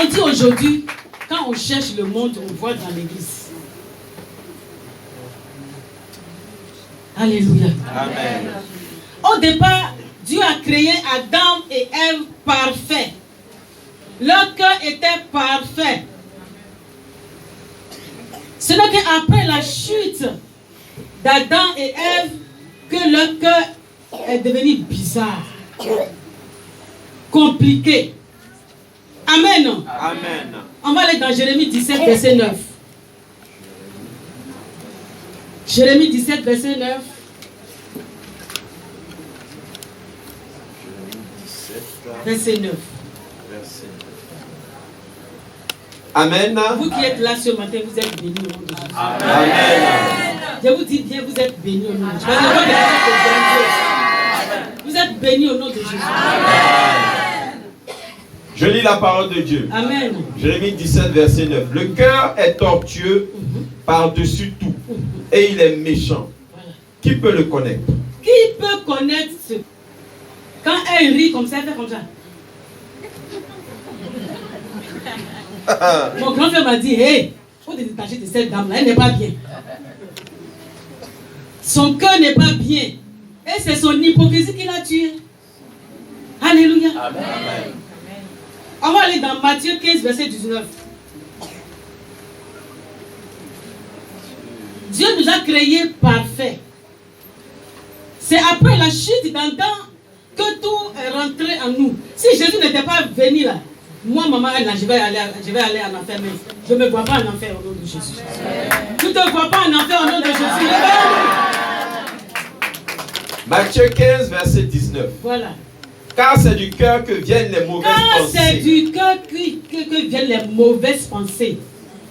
On dit aujourd'hui, quand on cherche le monde, on voit dans l'église. Alléluia. Amen. Au départ, Dieu a créé Adam et Ève parfaits. Leur cœur était parfait. Ce n'est qu'après la chute d'Adam et Ève que leur cœur est devenu bizarre, compliqué. Amen. Amen. On va aller dans Jérémie 17, verset 9. Jérémie 17, verset 9. Verset 9. Amen. Vous qui êtes là ce matin, vous êtes bénis au nom de Jésus. Amen. Je vous dis bien, vous êtes bénis au nom de Jésus. Vous êtes bénis au nom de Jésus. Je lis la parole de Dieu. Amen. Jérémie 17, verset 9. Le cœur est tortueux par-dessus tout et il est méchant. Qui peut le connaître? Qui peut connaître ce... Quand elle rit comme ça, elle fait comme ça. Mon grand frère m'a dit, hey, il faut te détacher de cette dame-là, elle n'est pas bien. Son cœur n'est pas bien. Et c'est son hypocrisie qui l'a tué. Alléluia. Amen. On va aller dans Matthieu 15, verset 19. Dieu nous a créés parfaits. C'est après la chute d'Adam que tout est rentré en nous. Si Jésus n'était pas venu là, moi, maman, là, je vais aller en enfer, mais je ne me vois pas en enfer au nom de Jésus. Tu ne te vois pas en enfer au nom de Jésus. Matthieu 15, verset 19. Voilà. Car c'est du cœur que viennent les mauvaises Car pensées. c'est du cœur que viennent les mauvaises pensées.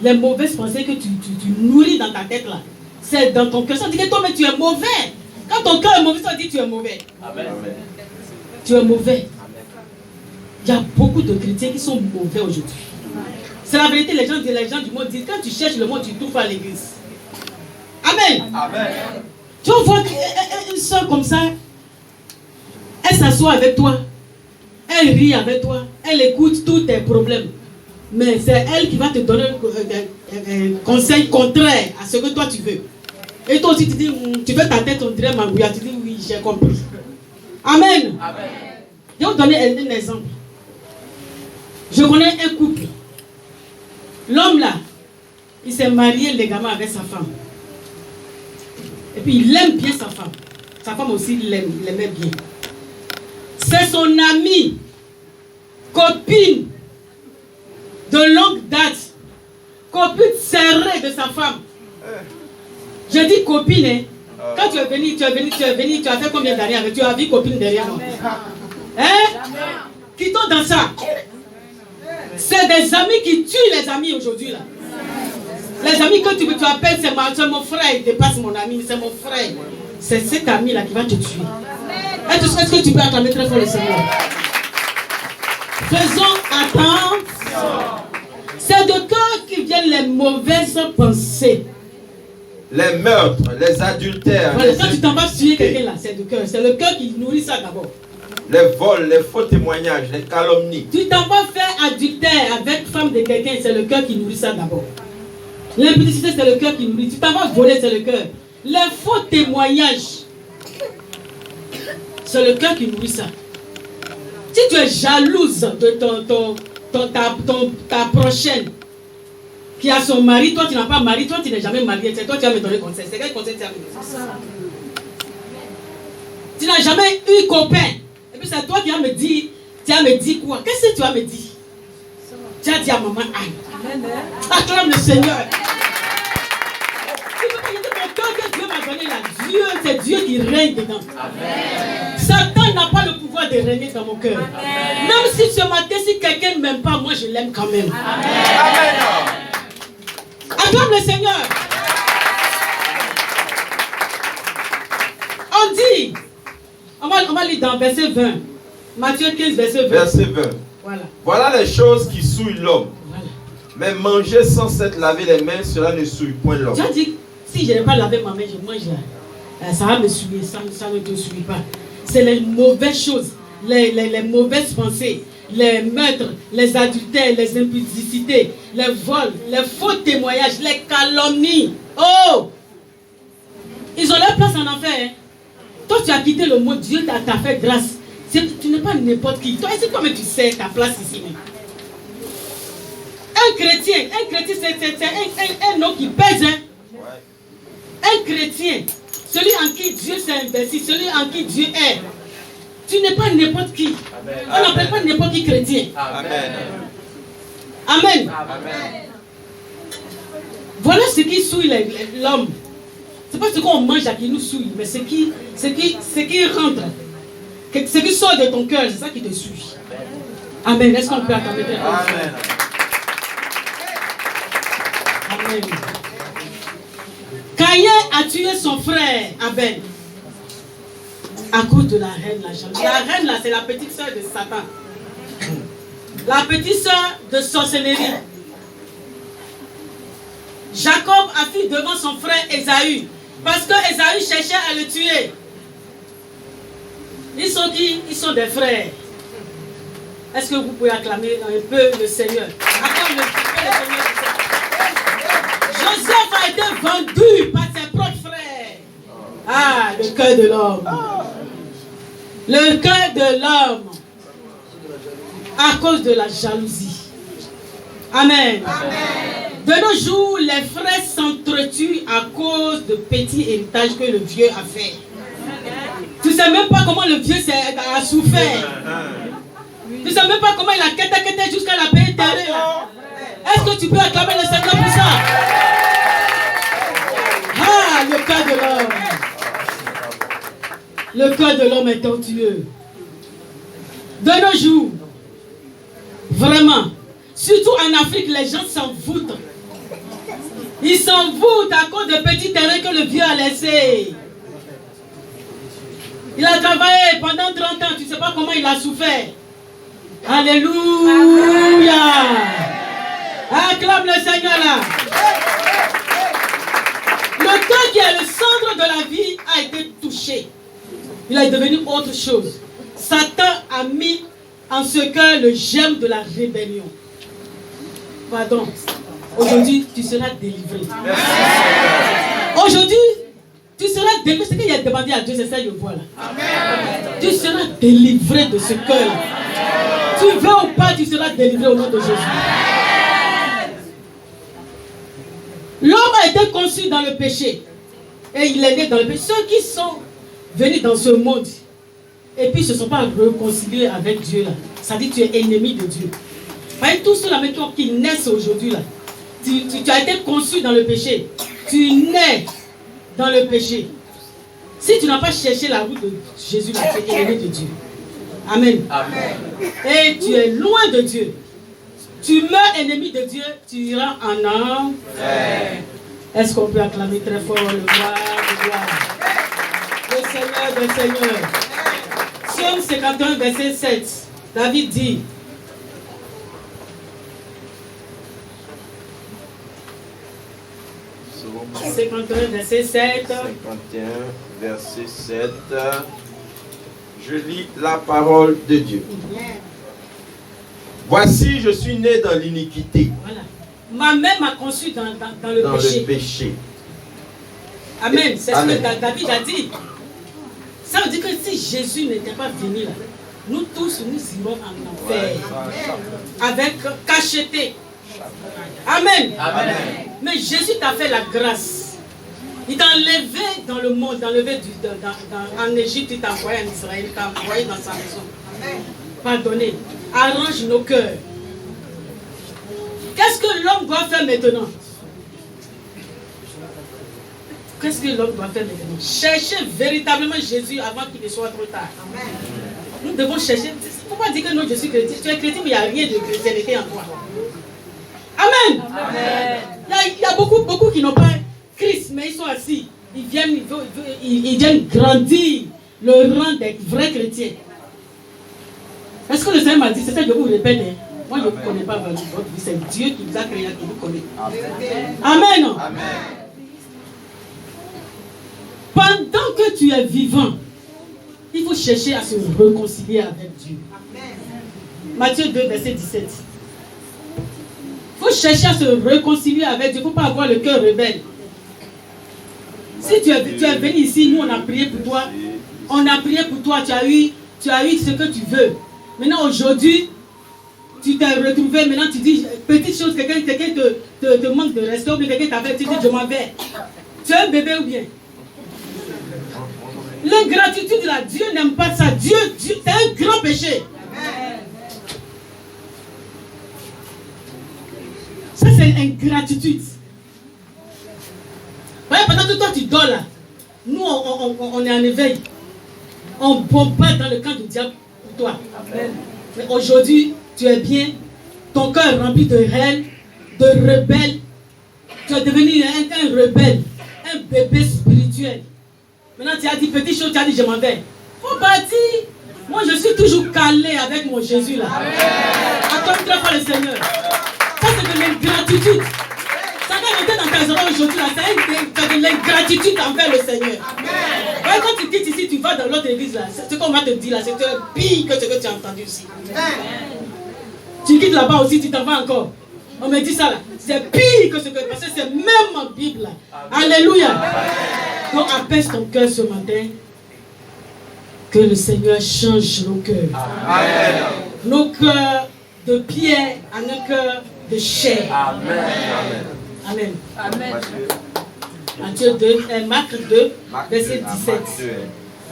Les mauvaises pensées que tu nourris dans ta tête là. C'est dans ton cœur. Ça dit que toi, mais tu es mauvais. Quand ton cœur est mauvais, ça dit que tu es mauvais. Amen. Tu es mauvais. Il y a beaucoup de chrétiens qui sont mauvais aujourd'hui. C'est la vérité, les gens du monde disent, quand tu cherches le monde, tu trouves à l'église. Amen. Amen. Tu vois une soeur comme ça, elle s'assoit avec toi, elle rit avec toi, elle écoute tous tes problèmes. Mais c'est elle qui va te donner un conseil contraire à ce que toi tu veux. Et toi aussi tu dis, tu veux ta tête, on dirait Mangouya, tu dis oui, j'ai compris. Amen. Amen. Je vais vous donner un exemple. Je connais un couple. L'homme là, il s'est marié légalement avec sa femme. Et puis il aime bien sa femme. Sa femme aussi l'aimait bien. C'est son amie, copine de longue date, copine serrée de sa femme. Je dis copine, hein. Quand tu es venu, tu as fait combien d'années avec? Tu as vu copine derrière moi. Hein? Quittons dans ça. C'est des amis qui tuent les amis aujourd'hui là. Les amis que tu appelles, c'est mon frère, il dépasse mon ami, c'est mon frère. C'est cet ami là qui va te tuer. Est-ce que tu peux acclamer très fort le Seigneur? Faisons attention. C'est de cœur qui viennent les mauvaises pensées. Les meurtres, les adultères. Voilà, quand tu t'en vas tuer quelqu'un là, c'est de cœur. C'est le cœur qui nourrit ça d'abord. Les vols, les faux témoignages, les calomnies. Tu t'en vas faire adultère avec femme de quelqu'un, c'est le cœur qui nourrit ça d'abord. L'impudicité, c'est le cœur qui nourrit. Tu t'en vas voler, c'est le cœur. Les faux témoignages, c'est le cœur qui nourrit ça. Si tu es jalouse de ta prochaine qui a son mari, toi tu n'as pas mari, toi tu n'es jamais marié, c'est toi qui vas me donner conseil. C'est quel conseil tu as me donné? Tu n'as jamais eu copain. Et puis c'est toi qui vas me dire, tu as me dit quoi? Qu'est-ce que tu as me dit? Tu as dit à maman Anne. Acclame le Seigneur. Tu peux pas dire que le cœur que Dieu m'a donné là, Dieu, c'est Dieu qui règne dedans. Amen. Satan n'a pas le pouvoir de régner dans mon cœur. Amen. Même si ce matin, si quelqu'un ne m'aime pas, moi je l'aime quand même. Amen. Amen. Acclame le Seigneur. On dit, on va lire dans verset 20. Matthieu 15, verset 20. Verset 20. Voilà. Voilà les choses qui souillent l'homme. Voilà. Mais manger sans s'être lavé les mains, cela ne souille point l'homme. Tu as dit, si je n'ai pas lavé ma main, je mange, ça va me souiller, ça ne te souille pas. C'est les mauvaises choses, les mauvaises pensées, les meurtres, les adultères, les impudicités, les vols, les faux témoignages, les calomnies. Oh! Ils ont leur place en enfer. Hein? Toi, tu as quitté le monde, Dieu t'a fait grâce. Tu n'es pas n'importe qui. Toi, est-ce que toi-même tu sais ta place ici même? Un chrétien, c'est un nom qui pèse. Hein? Un chrétien, celui en qui Dieu s'est investi, celui en qui Dieu est. Tu n'es pas n'importe qui. Amen. On n'appelle pas n'importe qui chrétien. Amen. Amen. Amen. Voilà ce qui souille l'homme. Ce n'est pas ce qu'on mange qui nous souille, mais ce qui rentre, ce qui sort de ton cœur, c'est ça qui te suit. Amen. Est-ce qu'on peut acclamer? Amen. Amen. Caïn a tué son frère Abel à cause de la reine, la jalousie. La reine là, c'est la petite soeur de Satan. La petite soeur de sorcellerie. Jacob a fui devant son frère Ésaü parce que Ésaü cherchait à le tuer. Ils sont qui? Ils sont des frères. Est-ce que vous pouvez acclamer un peu le Seigneur? Acclame le Seigneur. Joseph a été vendu par ses propres frères. Ah, le cœur de l'homme. Le cœur de l'homme. À cause de la jalousie. Amen. Amen. De nos jours, les frères s'entretuent à cause de petits héritages que le vieux a fait. Tu ne sais même pas comment le vieux a souffert. Tu ne sais même pas comment il a quitté jusqu'à la paix éternelle. Est-ce que tu peux acclamer le Seigneur pour ça? Ah, le cœur de l'homme. Le cœur de l'homme est tortueux. De nos jours, vraiment, surtout en Afrique, les gens s'en foutent. Ils s'en foutent à cause de petits terrains que le vieux a laissés. Il a travaillé pendant 30 ans, tu ne sais pas comment il a souffert. Alléluia. Acclame le Seigneur là. Le cœur qui est le centre de la vie a été touché. Il est devenu autre chose. Satan a mis en ce cœur le germe de la rébellion. Pardon. Aujourd'hui, tu seras délivré. Aujourd'hui, tu seras délivré. Ce qu'il a demandé à Dieu, c'est ça que je vois là. Amen. Tu seras délivré de ce cœur. Tu veux ou pas, tu seras délivré au nom de Jésus. L'homme a été conçu dans le péché. Et il est né dans le péché. Ceux qui sont venus dans ce monde et puis ne se sont pas réconciliés avec Dieu là. Ça dit que tu es ennemi de Dieu. Voyez, tous ceux là qui naissent aujourd'hui là. Tu as été conçu dans le péché. Tu nais dans le péché. Si tu n'as pas cherché la route de Jésus là, tu es ennemi de Dieu. Amen. Amen. Et tu es loin de Dieu. Tu meurs ennemi de Dieu, tu iras en enfer. Est-ce qu'on peut acclamer très fort le gloire, le gloire? Le Seigneur des Seigneurs. Psaume 51, verset 7. David dit, Psaume 51, verset 7. 51, verset 7. Je lis la parole de Dieu. Voici, je suis né dans l'iniquité. Voilà. Ma mère m'a conçu dans le péché. Amen. C'est ce que David a dit. Ça veut dire que si Jésus n'était pas venu là, nous tous, nous irons en enfer. Avec cacheté. Amen. Amen. Mais Jésus t'a fait la grâce. Il t'a enlevé dans le monde, t'a enlevé en Égypte, il t'a envoyé en Israël, il t'a envoyé dans sa maison. Pardonnez. Arrange nos cœurs. Qu'est-ce que l'homme doit faire maintenant? Qu'est-ce que l'homme doit faire maintenant? Chercher véritablement Jésus avant qu'il ne soit trop tard. Amen. Nous devons chercher. Pourquoi dire que non, je suis chrétien? Tu es chrétien, mais il n'y a rien de chrétienté en toi. Amen. Amen. Il y a beaucoup qui n'ont pas Christ, mais ils sont assis. Ils viennent grandir le rang des vrais chrétiens. Est-ce que le Seigneur m'a dit, c'est ça que je vous répète, hein? Moi je ne vous connais pas votre vie, c'est Dieu qui vous a créé, qui vous connaît. Amen. Amen. Amen. Pendant que tu es vivant, il faut chercher à se réconcilier avec Dieu. Amen. Matthieu 2, verset 17. Il faut chercher à se réconcilier avec Dieu. Il ne faut pas avoir le cœur rebelle. Si tu es venu ici, nous on a prié pour toi. On a prié pour toi, tu as eu ce que tu veux. Maintenant aujourd'hui, tu t'es retrouvé, maintenant tu dis, petite chose, quelqu'un te manque de respect, ou bien quelqu'un t'appelle, tu dis, je m'en vais. Tu es un bébé ou bien? L'ingratitude là, Dieu n'aime pas ça. Dieu, c'est un grand péché. Ça c'est l'ingratitude. Voyez, pendant que toi tu dors là, nous on est en éveil. On bombarde dans le camp du diable pour toi. Amen. Mais aujourd'hui, tu es bien, ton cœur est rempli de haine, de rebelle. Tu es devenu un rebelle, un bébé spirituel. Maintenant, tu as dit petite chose, tu as dit je m'en vais. Faut partir. Moi, je suis toujours calé avec mon Jésus là. Attends très fort le Seigneur. Ça, c'est de l'ingratitude. Ça va rentrer dans ta zone aujourd'hui là. C'est de l'ingratitude envers le Seigneur. Ouais, quand tu quittes ici, tu vas dans l'autre église là. Ce qu'on va te dire là, c'est pire que ce que tu as entendu ici. Tu quittes là-bas aussi, tu t'en vas encore. On me dit ça là. C'est pire que ce que. Parce que c'est même en Bible là. Alléluia. Donc apaise ton cœur ce matin. Que le Seigneur change nos cœurs. Amen. Nos cœurs de pierre à nos cœurs de chair. Amen. Amen. Amen. Matthieu 2, Marc 2, verset 17.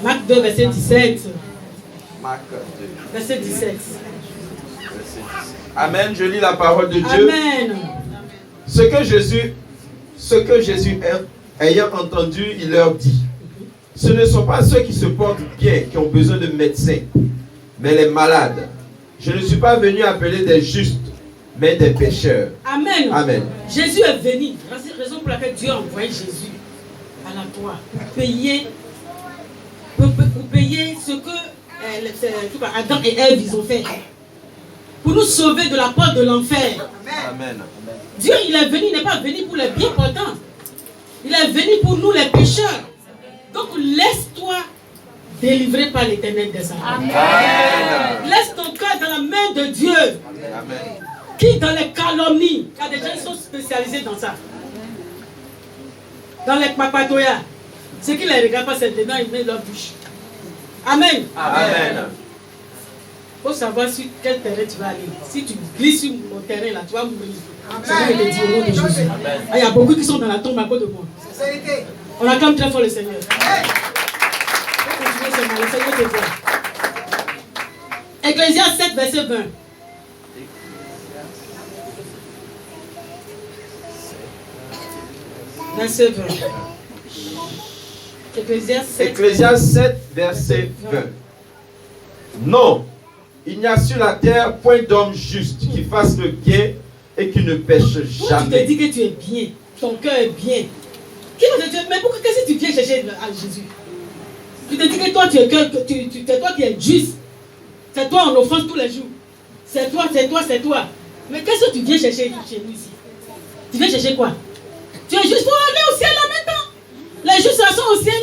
Marc 2, verset 17. Marc 2. Verset 17. Amen. Je lis la parole de Dieu. Amen. Ce que Jésus ayant entendu, il leur dit: ce ne sont pas ceux qui se portent bien qui ont besoin de médecins, mais les malades. Je ne suis pas venu appeler des justes, mais des pécheurs. Amen. Amen. Jésus est venu. C'est la raison pour laquelle Dieu a envoyé Jésus à la croix pour payer ce que Adam et Ève ils ont fait. Pour nous sauver de la porte de l'enfer. Amen. Dieu, il est venu, il n'est pas venu pour les bien portants. Il est venu pour nous les pécheurs. Donc laisse-toi délivrer par l'Éternel des armées. Laisse ton cœur dans la main de Dieu. Amen. Qui dans les calomnies, il y a des gens qui sont spécialisés dans ça. Dans les papatoyas. Ceux qui ne les regardent pas, c'est dedans, ils mettent leur bouche. Amen. Amen. Il faut savoir sur quel terrain tu vas aller. Si tu glisses sur mon terrain là, tu vas mourir. C'est ce que je te dis au nom de Jésus. Il y a beaucoup qui sont dans la tombe à cause de moi. On acclame très fort le Seigneur. Le Seigneur te voit. Ecclésiaste 7, verset 20. Verset 20. Ecclésiaste 7, verset 20. Non, il n'y a sur la terre point d'homme juste qui fasse le bien et qui ne pêche jamais. Tu te dis que tu es bien, ton cœur est bien. Qui va te dire, mais pourquoi qu'est-ce que tu viens chercher à Jésus? Tu te dis que toi, c'est toi qui es juste. C'est toi en offense tous les jours. C'est toi. Mais qu'est-ce que tu viens chercher chez nous ici? Tu viens chercher quoi? Tu es juste pour aller au ciel là maintenant. Les justes là sont au ciel.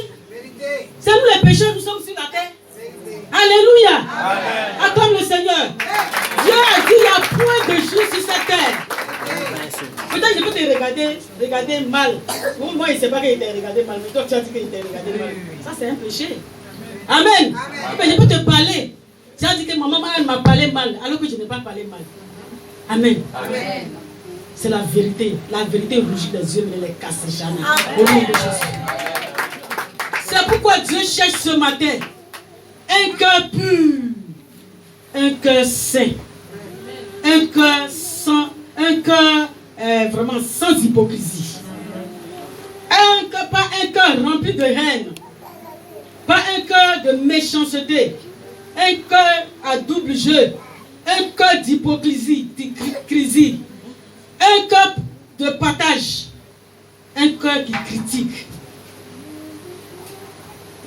C'est nous les pécheurs, nous sommes sur la terre. Alléluia. Acclame le Seigneur. Dieu a dit, il n'y a point de justes sur cette terre. Peut-être que je peux te regarder mal. Moi, il ne sait pas qu'il t'a regardé mal, mais toi, tu as dit qu'il t'a regardé mal. Ça, c'est un péché. Amen. Mais je peux te parler. Tu as dit que ma maman, elle m'a parlé mal, alors que je n'ai pas parlé mal. Amen. C'est la vérité. La vérité rougit les yeux, mais ne les casse jamais. Au nom de Jésus. C'est pourquoi Dieu cherche ce matin un cœur pur, un cœur saint, un cœur sans, vraiment sans hypocrisie. Pas un cœur rempli de haine, pas un cœur de méchanceté, un cœur à double jeu, un cœur d'hypocrisie, un cœur de partage, un cœur qui critique.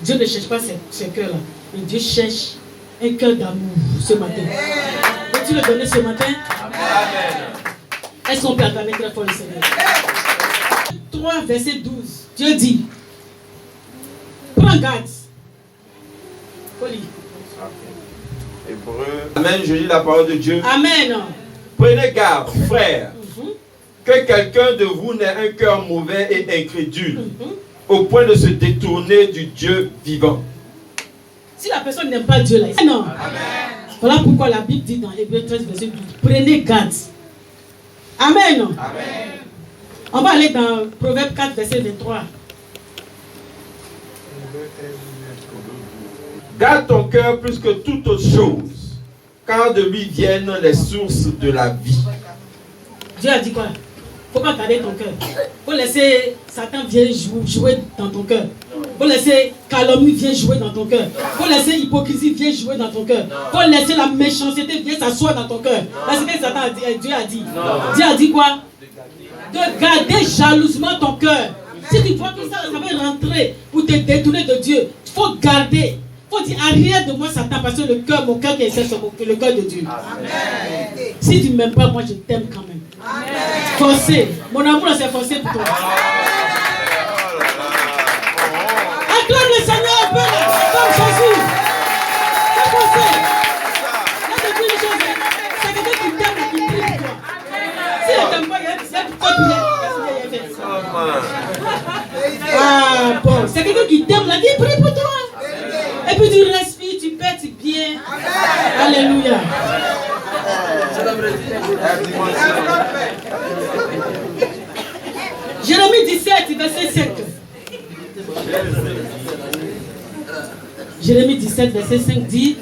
Dieu ne cherche pas ce cœur-là, mais Dieu cherche un cœur d'amour ce matin. Peux-tu le donner ce matin? Amen. Est-ce qu'on peut acclamer très fort le Seigneur? 3, verset 12. Dieu dit: prends garde. Hébreux. Amen, je lis la parole de Dieu. Amen. Prenez garde, frères, que quelqu'un de vous n'ait un cœur mauvais et incrédule, au point de se détourner du Dieu vivant. Si la personne n'aime pas Dieu, là, non. Amen. Voilà pourquoi la Bible dit dans Hébreux 13, verset 12, prenez garde. Amen. Amen. On va aller dans Proverbe 4, verset 23. Garde ton cœur plus que toute autre chose, car de lui viennent les sources de la vie. Dieu a dit quoi? Il ne faut pas garder ton cœur. Il faut laisser Satan vienne jouer dans ton cœur. Il faut laisser calomnie vienne jouer dans ton cœur. Il faut laisser hypocrisie vienne jouer dans ton cœur. Il faut laisser la méchanceté vienne s'asseoir dans ton cœur. Parce que Satan a dit, Dieu a dit. Dieu a dit quoi? De garder jalousement ton cœur. Si tu vois que ça va rentrer pour te détourner de Dieu, il faut garder. Il faut dire, arrière de moi Satan, parce que mon cœur qui est le cœur de Dieu. Amen. Si tu ne m'aimes pas, moi je t'aime quand même. Amen. Forcé. Mon amour c'est forcé pour toi. Acclame le Seigneur un peu là, comme Jésus. C'est forcé. Là, depuis les choses, c'est quelqu'un qui t'aime et qui prie pour toi. Si elle ne t'aime pas, il y a ah bon, c'est quelqu'un qui t'aime, la vie prie pour toi. Et puis tu respires, tu pètes bien. Alléluia. Jérémie 17, verset 5. Jérémie 17, verset 5 dit.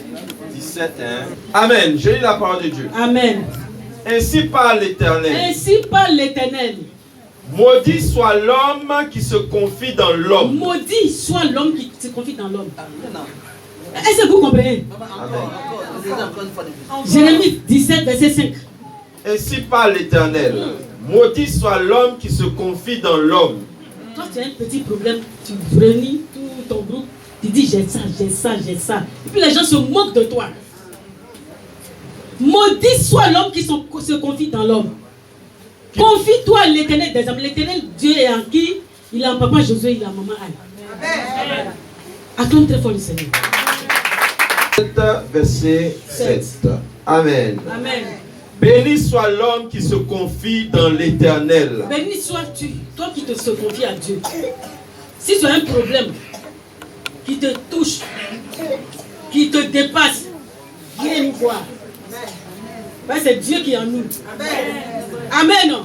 17, hein? Amen. Je lis la parole de Dieu. Amen. Ainsi parle l'Éternel. Ainsi parle l'Éternel. Maudit soit l'homme qui se confie dans l'homme. Maudit soit l'homme qui se confie dans l'homme. Est-ce que vous comprenez? Jérémie 17, verset 5. Ainsi parle l'Éternel. Maudit soit l'homme qui se confie dans l'homme. Toi, tu as un petit problème, tu réunis tout ton groupe, tu dis j'ai ça, j'ai ça, j'ai ça. Et puis les gens se moquent de toi. Maudit soit l'homme qui se confie dans l'homme. Confie-toi à l'Éternel des hommes. L'Éternel, Dieu est en qui? Il est en papa Josué, il est en maman Anne. Acclame très fort le Seigneur. Verset 7. Amen. Amen. Béni soit l'homme qui se confie dans l'Éternel. Béni sois-tu, toi qui se confies à Dieu. Si tu as un problème qui te touche, qui te dépasse, viens nous voir. Ben, c'est Dieu qui est en nous. Amen. Amen.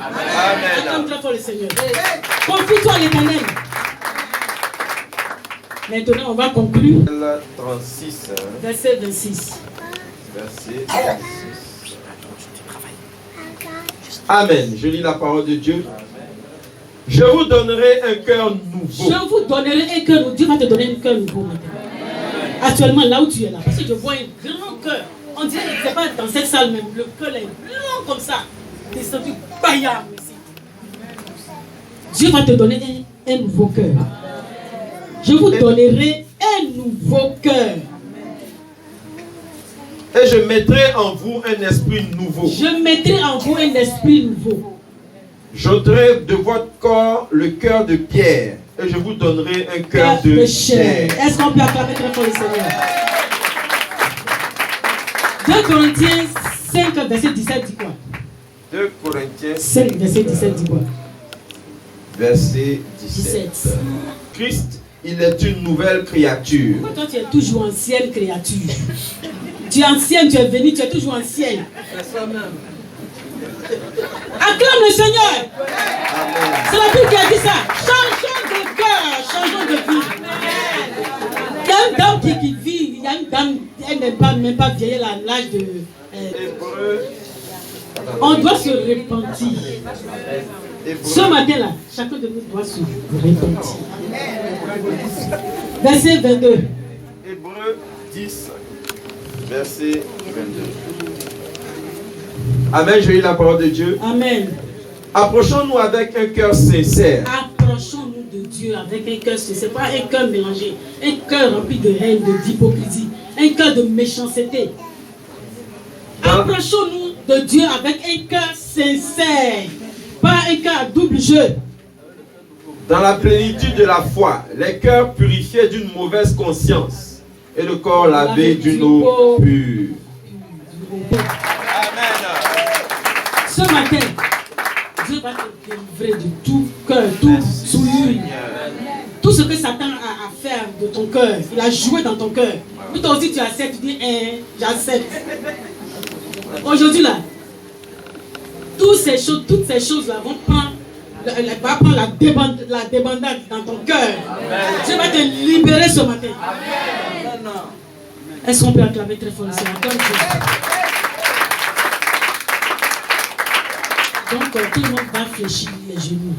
Acclame très fort le Seigneur. Confie-toi à l'Éternel. Maintenant, on va conclure. 36. Verset 26. Verset 26. Amen. Je lis la parole de Dieu. Je vous donnerai un cœur nouveau. Je vous donnerai un cœur nouveau. Dieu va te donner un cœur nouveau maintenant. Actuellement, là où tu es là. Parce que je vois un grand cœur. On dirait que ce n'est pas dans cette salle même. Le cœur est long comme ça. Descendu paillard ici. Dieu va te donner un nouveau cœur. Je vous donnerai un nouveau cœur. Et je mettrai en vous un esprit nouveau. Je mettrai en vous un esprit nouveau. J'ôterai de votre corps le cœur de pierre. Et je vous donnerai un cœur de chair. Est-ce qu'on peut acclamer très fort le Seigneur? 2 Corinthiens 5, verset 17 dit quoi? 2 Corinthiens 5, verset 17 dit quoi? Verset 17. Christ, il est une nouvelle créature. Pourquoi toi tu es toujours ancienne créature? Tu es ancienne, tu es venue, tu es toujours ancienne. Acclame le Seigneur. C'est la Bible qui a dit ça. Changeons de cœur, changeons de vie. Il y a une dame qui vit, il y a une dame, elle n'est même pas vieille, elle a l'âge de... on doit se repentir. Ce matin-là, chacun de nous doit se repentir. Verset 22. Hébreux 10, verset 22. Amen, je lis la parole de Dieu. Amen. Approchons-nous avec un cœur sincère. Approchons-nous de Dieu avec un cœur sincère. Pas un cœur mélangé. Un cœur rempli de haine, d'hypocrisie. Un cœur de méchanceté. Approchons-nous de Dieu avec un cœur sincère. Pas un cœur à double jeu. Dans la plénitude de la foi, les cœurs purifiés d'une mauvaise conscience et le corps lavé d'une eau pure. peuple. Ce matin, Dieu va te délivrer de tout cœur, tout souillure. Tout ce que Satan a fait de ton cœur, il a joué dans ton cœur. Puis toi aussi tu acceptes, tu dis, j'accepte. Aujourd'hui là, toutes ces choses là vont prendre la débandade dans ton cœur. Dieu va te libérer ce matin. Est-ce qu'on peut acclamer très fort le Seigneur? Donc tout le monde va fléchir les genoux.